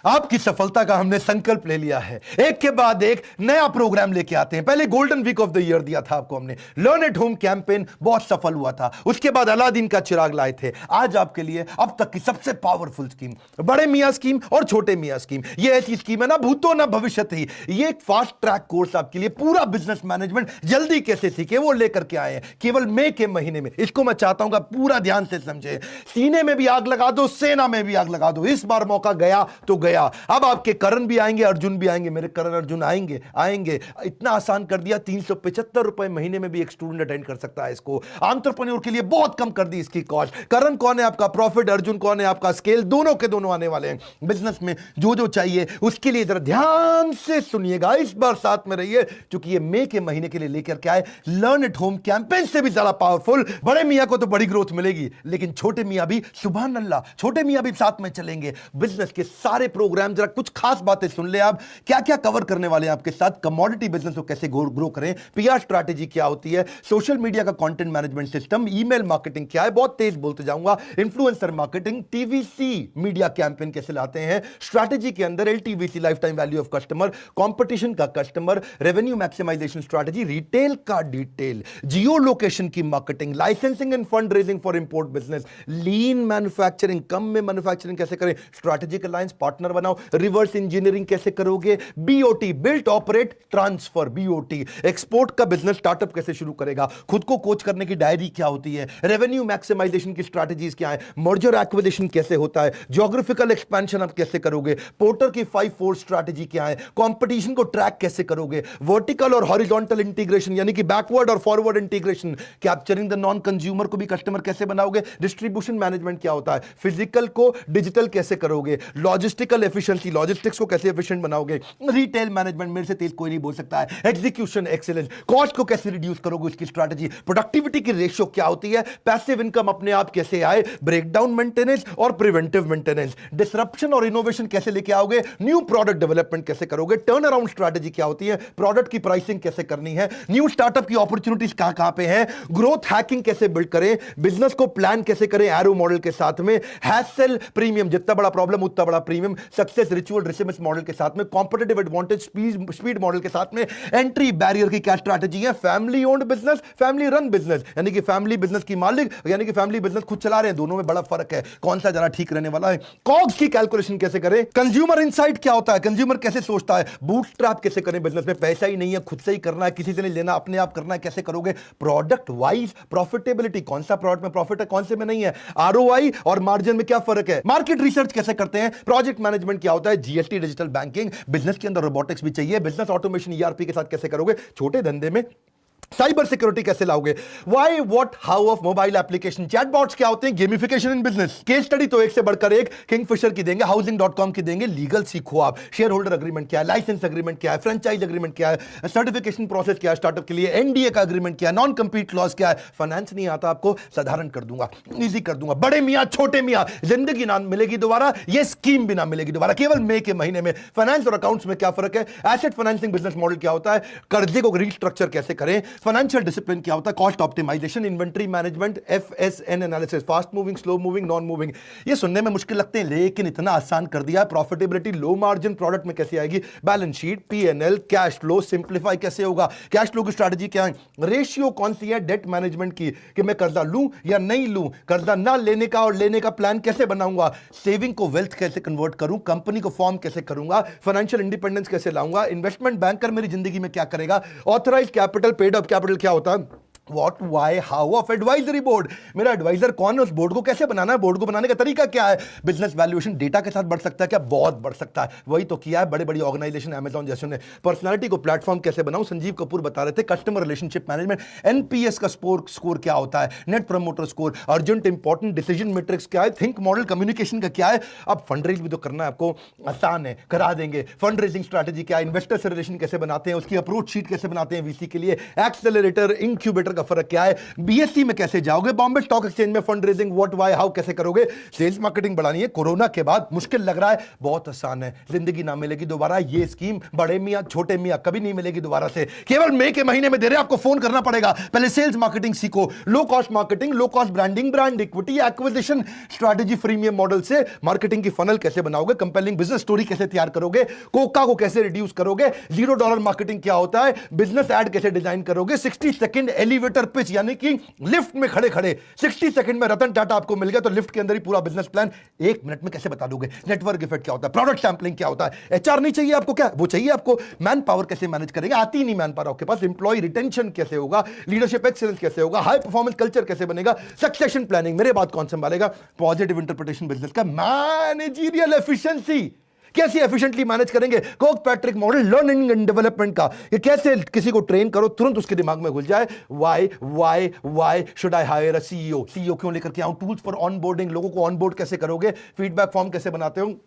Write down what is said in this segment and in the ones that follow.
आपकी सफलता का हमने संकल्प ले लिया है। एक के बाद एक नया प्रोग्राम लेके आते हैं। पहले golden week of the year दिया था आपको हमने, लर्न एट होम कैंपेन बहुत सफल हुआ था। उसके बाद अलादीन का चिराग लाए थे। आज आपके लिए अब तक की सबसे पावरफुल स्कीम, बड़े मियां स्कीम और छोटे मियां स्कीम। ये ऐसी स्कीम है ना भूतो ना भविष्य ही। ये एक फास्ट ट्रैक कोर्स आपके लिए, पूरा बिजनेस मैनेजमेंट जल्दी कैसे सीखे वो लेकर के आए हैं केवल मई के महीने में। इसको मैं चाहता हूं कि पूरा ध्यान से समझे। सीने में भी आग लगा दो, सेना में भी आग लगा दो। इस बार मौका गया तो गया। अब आपके करण भी आएंगे, अर्जुन भी आएंगे। मेरे करण अर्जुन आएंगे आएंगे। इतना आसान कर दिया, 375 रुपए महीने में भी एक स्टूडेंट अटेंड कर सकता है इसको। एंटरप्रेन्योर के लिए बहुत कम कर दी इसकी कॉस्ट। करण कौन है आपका प्रॉफिट, अर्जुन कौन है आपका स्केल, दोनों के दोनों आने वाले हैं। बिजनेस में जो जो चाहिए उसके लिए जरा ध्यान से सुनिएगा, इस बार साथ में रहिए, क्योंकि ये मई के महीने के लिए लेकर के आए लर्न एट होम कैंपेन से भी ज्यादा पावरफुल। बड़े मियां को तो बड़ी ग्रोथ मिलेगी, लेकिन छोटे मियां भी, सुभान अल्लाह, छोटे मियां भी साथ में चलेंगे। बिजनेस के सारे प्रोग्राम, जरा कुछ खास बातें सुन ले आप। क्या क्या कवर करने वाले हैं आपके साथ, कमोडिटी बिजनेस को कैसे ग्रो करें, पीआर स्ट्रैटेजी क्या होती है, सोशल मीडिया का content management system, email marketing क्या है, बहुत तेज बोलते जाऊंगा, influencer marketing, TVC media campaign कैसे लाते हैं, स्ट्रैटेजी के अंदर LTVC lifetime value of customer, competition का customer, revenue maximisation strategy, retail का डिटेल, जियो लोकेशन की marketing, licensing and fund raising for import business, lean manufacturing, कम में मैन्युफैक्चरिंग कैसे करें, स्ट्रैटेजिक अलायंस पार्टनर बनाओ, रिवर्स इंजीनियरिंग कैसे करोगे, BOT, built operate transfer, BOT, export का बिजनेस स्टार्टअप कैसे शुरू करेगा, खुद को कोच करने की डायरी क्या होती है, रेवेन्यू मैक्सिमाइजेशन की स्ट्रैटेजीज क्या है, मर्जर एक्विजिशन कैसे होता है, ज्योग्राफिकल एक्सपेंशन आप कैसे करोगे, पोर्टर की 5-4 स्ट्रैटेजी क्या है, कंपटीशन को ट्रैक कैसे करोगे, वर्टिकल और हॉरिजॉन्टल इंटीग्रेशन यानी कि बैकवर्ड और forward integration, capturing the non consumer को भी कस्टमर कैसे बनाओगे, डिस्ट्रीब्यूशन मैनेजमेंट क्या होता है, फिजिकल को डिजिटल कैसे करोगे, लॉजिस्टिकल एफिशिएंसी, लॉजिस्टिक्स को कैसे एफिशिएंट बनाओगे, रिटेल मैनेजमेंट, मेरे से तेज कोई नहीं बोल सकता है, एग्जीक्यूशन एक्सीलेंस, कॉस्ट को कैसे रिड्यूस करोगे उसकी स्ट्रैटेजी, प्रोडक्टिविटी की रेशियो क्या होती है, पैसिव इनकम अपने आप कैसे आए, ब्रेकडाउन मेंटेनेंस और प्रिवेंटिव मेंटेनेंस, डिसरप्शन और इनोवेशन कैसे लेके आओगे, न्यू प्रोडक्ट डेवलपमेंट कैसे करोगे, टर्न अराउंड स्ट्रैटेजी क्या होती है, प्रोडक्ट की प्राइसिंग कैसे करनी है, न्यू स्टार्टअप की अपॉर्चुनिटीज कहां कहां पे है, ग्रोथ हैकिंग कैसे बिल्ड करें, बिजनेस को प्लान कैसे करें एरो मॉडल के साथ में, हैसल प्रीमियम, जितना बड़ा प्रॉब्लम उतना बड़ा प्रीमियम, सक्सेस रिचुअल रिसीमेंस मॉडल के साथ में, कॉम्पिटिटिव एडवांटेज स्पीड मॉडल के साथ में, एंट्री बैरियर की क्या स्ट्रैटेजी है, family owned business, family run business यानी कि फैमिली बिजनेस की मालिक यानी कि फैमिली बिजनेस खुद चला रहे हैं, दोनों में बड़ा फर्क है, कौन सा जरा ठीक रहने वाला है, कॉग्स की कैलकुलेशन कैसे करें, कंज्यूमर इनसाइट क्या होता है, कंज्यूमर कैसे सोचता है, बूटस्ट्रैप कैसे करें, बिजनेस में पैसा ही नहीं है, खुद से ही करना है, किसी से नहीं लेना, अपने आप करना है, कैसे करोगे, प्रोडक्ट वाइज प्रॉफिटेबिलिटी, कौन सा प्रोडक्ट में प्रॉफिट है कौन से में नहीं है, आरओआई और मार्जिन में क्या फर्क है, मार्केट रिसर्च कैसे करते हैं, प्रोजेक्ट मैनेजमेंट क्या होता है, जीएसटी, डिजिटल बैंकिंग, बिजनेस के अंदर रोबोटिक्स भी चाहिए, बिजनेस ऑटोमेशन ईआरपी के साथ कैसे करोगे, छोटे धंधे में साइबर सिक्योरिटी कैसे लाओगे, why what how of mobile application, chatbots क्या होते हैं, gamification in business, case study तो एक से बढ़कर एक, किंगफिशर की देंगे, हाउसिंग.com की देंगे, लीगल सीखो आप, शेयर होल्डर एग्रीमेंट क्या है, लाइसेंस एग्रीमेंट क्या है, फ्रेंचाइज एग्रीमेंट क्या है, सर्टिफिकेशन प्रोसेस क्या है स्टार्टअप के लिए, एनडीए का एग्रीमेंट क्या है, नॉन कंपीट क्लॉज क्या है, फाइनेंस नहीं आता आपको, साधारण कर दूंगा, इजी कर दूंगा, बड़े मियां छोटे मियां, जिंदगी ना मिलेगी दोबारा, ये स्कीम भी ना मिलेगी दोबारा, केवल मई के महीने में। फाइनेंस और अकाउंट्स में क्या फर्क है, एसेट फाइनेंसिंग बिजनेस मॉडल क्या होता है, कर्जे को रिस्ट्रक्चर कैसे करें, फाइनेंशियल डिसिप्लिन क्या होता है, cost optimisation, inventory management, FSN analysis, fast moving, slow moving, non moving. ये सुनने में मुश्किल लगते हैं लेकिन इतना आसान कर दिया। प्रॉफिटेबिलिटी लो मार्जिन प्रोडक्ट में कैसे आएगी, balance sheet, PNL, cash flow simplify कैसे होगा, कैश फ्लो की स्ट्रैटेजी क्या है, रेशियो कौन सी है डेट मैनेजमेंट की कि मैं कर्जा लूं या नहीं लूं, कर्जा ना लेने का और लेने का प्लान कैसे बनाऊंगा, सेविंग को वेल्थ कैसे कन्वर्ट करूं, कंपनी को फॉर्म कैसे करूंगा, फाइनेंशियल इंडिपेंडेंस कैसे लाऊंगा, इन्वेस्टमेंट बैंकर मेरी जिंदगी में क्या करेगा, authorised capital, paid up capital क्या होता है, What, why, how of advisory board, मेरा एडवाइजर कौन है, उस बोर्ड को कैसे बनाना है, बोर्ड को बनाने का तरीका क्या है, बिजनेस वैल्यूएशन डेटा के साथ बढ़ सकता है क्या, बहुत बढ़ सकता है, वही तो किया है बड़े बड़ी ऑर्गेनाइजेशन अमेजॉन जैसे ने। पर्सनालिटी को प्लेटफॉर्म कैसे बनाऊं, संजीव कपूर बता रहे थे, कस्टमर रिलेशनशिप मैनेजमेंट, एनपीएस का स्कोर क्या होता है, net promoter score, urgent important decision matrix क्या है, थिंक मॉडल कम्युनिकेशन का क्या है, अब फंड रेज भी तो करना है आपको, आसान है करा देंगे, फंड रेजिंग स्ट्रैटेजी क्या है, इन्वेस्टर से रिलेशन कैसे बनाते हैं, उसकी अप्रोच शीट कैसे बनाते हैं वीसी के लिए, एक्सेलरेटर इंक्यूबेटर का फर्क क्या है, बीएससी में कैसे जाओगे, बॉम्बे स्टॉक एक्सचेंज में fund raising what why how कैसे करोगे, सेल्स मार्केटिंग बढ़ानी है। कोरोना के बाद मुश्किल लग रहा है, बहुत आसान है, जिंदगी ना मिलेगी दोबारा। ये स्कीम बड़े मियां छोटे मियां कभी नहीं मिलेगी दोबारा से, केवल मई के महीने में दे रहे हैं। आपको फोन करना पड़ेगा, पहले सेल्स मार्केटिंग सीखो, low cost marketing, low cost branding, brand equity, acquisition strategy, freemium model से मार्केटिंग की फनल कैसे बनाओगे, कंपेलिंग बिजनेस स्टोरी कैसे तैयार करोगे, कोका को कैसे रिड्यूस करोगे, $0 मार्केटिंग क्या होता है, बिजनेस एड कैसे डिजाइन करोगे, 60 सेकंड एलिवेटर पिच, यानी कि लिफ्ट में खड़े खड़े 60 सेकंड में रतन टाटा आपको मिल गया तो लिफ्ट के अंदर ही पूरा बिजनेस प्लान 1 मिनट में कैसे बता दोगे, नेटवर्क इफेक्ट क्या होता है, प्रोडक्ट सैंपलिंग क्या होता है, एचआर नहीं चाहिए आपको, क्या वो चाहिए आपको, मैन पावर कैसे मैनेज करेंगे, आती नहीं मैन पावर आपके पास, एम्प्लॉय रिटेंशन कैसे होगा, लीडरशिप एक्सीलेंस कैसे होगा, हाई परफॉर्मेंस कल्चर कैसे बनेगा, सक्सेशन प्लानिंग, मेरे बात कौन संभालेगा, पॉजिटिव इंटरप्रिटेशन बिजनेस का, मैनेजरियल एफिशिएंसी कैसे एफिशिएंटली मैनेज करेंगे, Coke Patrick model learning and development का, ये कैसे किसी को ट्रेन करो तुरंत उसके दिमाग में घुल जाए, why should I hire a CEO, CEO क्यों लेकर के आऊं, टूल्स फॉर ऑनबोर्डिंग, लोगों को ऑनबोर्ड कैसे करोगे, फीडबैक फॉर्म कैसे बनाते हो,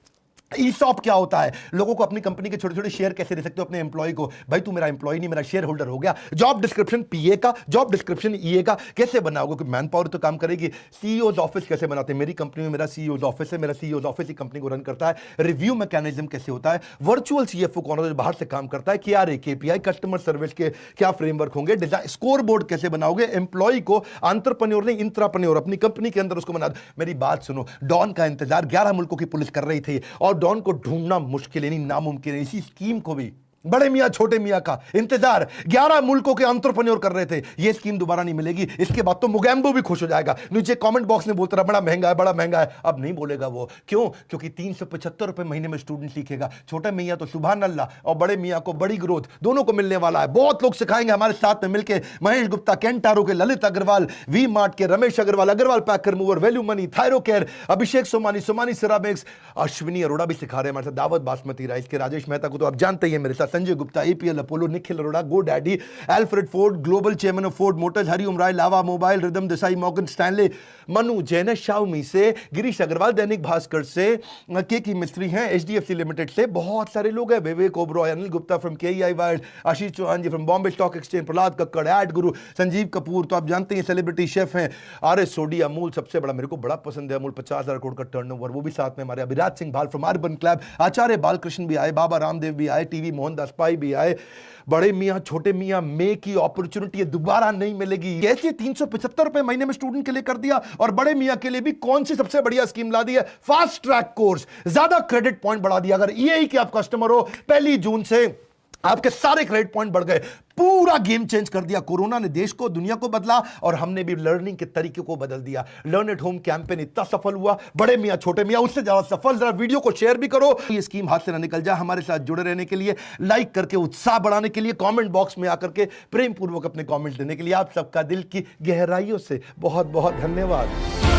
ईसॉप क्या होता है, लोगों को अपनी कंपनी के छोटे छोटे शेयर कैसे दे सकते हो अपने एम्प्लॉय को, भाई तू मेरा एम्प्लॉय नहीं मेरा शेयर होल्डर हो गया, जॉब डिस्क्रिप्शन पीए का, जॉब डिस्क्रिप्शन ईए का कैसे बनाओगे, कि मैन पावर तो काम करेगी, सीईओज ऑफिस कैसे बनाते हैं, मेरी कंपनी में मेरा सीईओज ऑफिस है, मेरा सीईओज ऑफिस ही कंपनी को रन करता है, रिव्यू मैकेनिज्म कैसे होता है, वर्चुअल सीएफओ कौन होता है बाहर से काम करता है, क्या रे केपीआई कस्टमर सर्विस के क्या फ्रेमवर्क होंगे, डिजाइन स्कोर बोर्ड कैसे बनाओगे, एम्प्लॉय को एंटरप्रेन्योर नहीं इंट्राप्रेन्योर अपनी कंपनी के अंदर उसको बना दो। मेरी बात सुनो, डॉन का इंतजार 11 मुल्कों की पुलिस कर रही थी और डॉन को ढूंढना मुश्किल नहीं नामुमकिन है, इसी स्कीम को भी बड़े मियां छोटे मियां का इंतजार 11 मुल्कों के एंटरप्रेन्योर कर रहे थे, ये स्कीम दोबारा नहीं मिलेगी। इसके बाद तो मुगैम्बो भी खुश हो जाएगा, नीचे कमेंट बॉक्स में बोलता रहा बड़ा महंगा है बड़ा महंगा है, अब नहीं बोलेगा वो, क्यों, क्योंकि 375 रुपए महीने में स्टूडेंट सीखेगा, छोटे मियां तो सुभान अल्लाह और बड़े मियां को बड़ी ग्रोथ दोनों को मिलने वाला है। बहुत लोग सिखाएंगे हमारे साथ में मिलकर, महेश गुप्ता, केंटारो के ललित अग्रवाल, वी मार्ट के Ramesh Agrawal, Agrawal packer mover, value money, Thyrocare, Abhishek Somani, Somani ceramics, Ashwini Arora भी सिखा रहे हैं हमारे साथ, दावत बासमती राइस के राजेश मेहता को तो आप जानते ही हैं मेरे साथ, Sanjay Gupta, APL Apollo, Nikhil Arora, GoDaddy, Alfred Ford, global chairman of Ford Motors, Hariom Rai, Lava mobile, Ridham Desai, Morgan Stanley, Manu Jain Xiaomi से, गिरीश अग्रवाल दैनिक भास्कर से, के मिस्त्री हैं एचडीएफसी लिमिटेड से, बहुत सारे लोग हैं, Vivek Oberoi, Anil Gupta from KEI wild, Ashish Chauhan ji from Bombay stock exchange, Prahlad Kakkar, ad guru, Sanjeev Kapoor तो आप जानते हैं सेलिब्रिटी शेफ हैं, आरएस सोडी, अमूल सबसे बड़ा मेरे को बड़ा पसंद है अमूल, 50,000 करोड़ का टर्नओवर, वो भी साथ में हमारे, अभिराज सिंह भाल फ्रॉम अर्बन क्लब, आचार्य बालकृष्ण भी आए, बाबा रामदेव भी आए, टीवी मोहनदास पाई भी आए। बड़े मियां छोटे मियां में की अपॉर्चुनिटी दोबारा नहीं मिलेगी, कैसे 375 रुपए महीने में स्टूडेंट के लिए कर दिया, और बड़े मियां के लिए भी कौन सी सबसे बढ़िया स्कीम ला दी है, फास्ट ट्रैक कोर्स, ज्यादा क्रेडिट पॉइंट बढ़ा दिया, अगर ईएई के आप कस्टमर हो 1 जून से आपके सारे क्रेडिट पॉइंट बढ़ गए, पूरा गेम चेंज कर दिया। कोरोना ने देश को दुनिया को बदला और हमने भी लर्निंग के तरीके को बदल दिया। लर्न एट होम कैंपेन इतना सफल हुआ, बड़े मियां छोटे मियां उससे ज्यादा सफल। जरा वीडियो को शेयर भी करो, ये स्कीम हाथ से ना निकल जाए। हमारे साथ जुड़े रहने के लिए, लाइक करके उत्साह बढ़ाने के लिए, कमेंट बॉक्स में आकर के प्रेम पूर्वक अपने कमेंट देने के लिए आप सबका दिल की गहराइयों से बहुत बहुत धन्यवाद।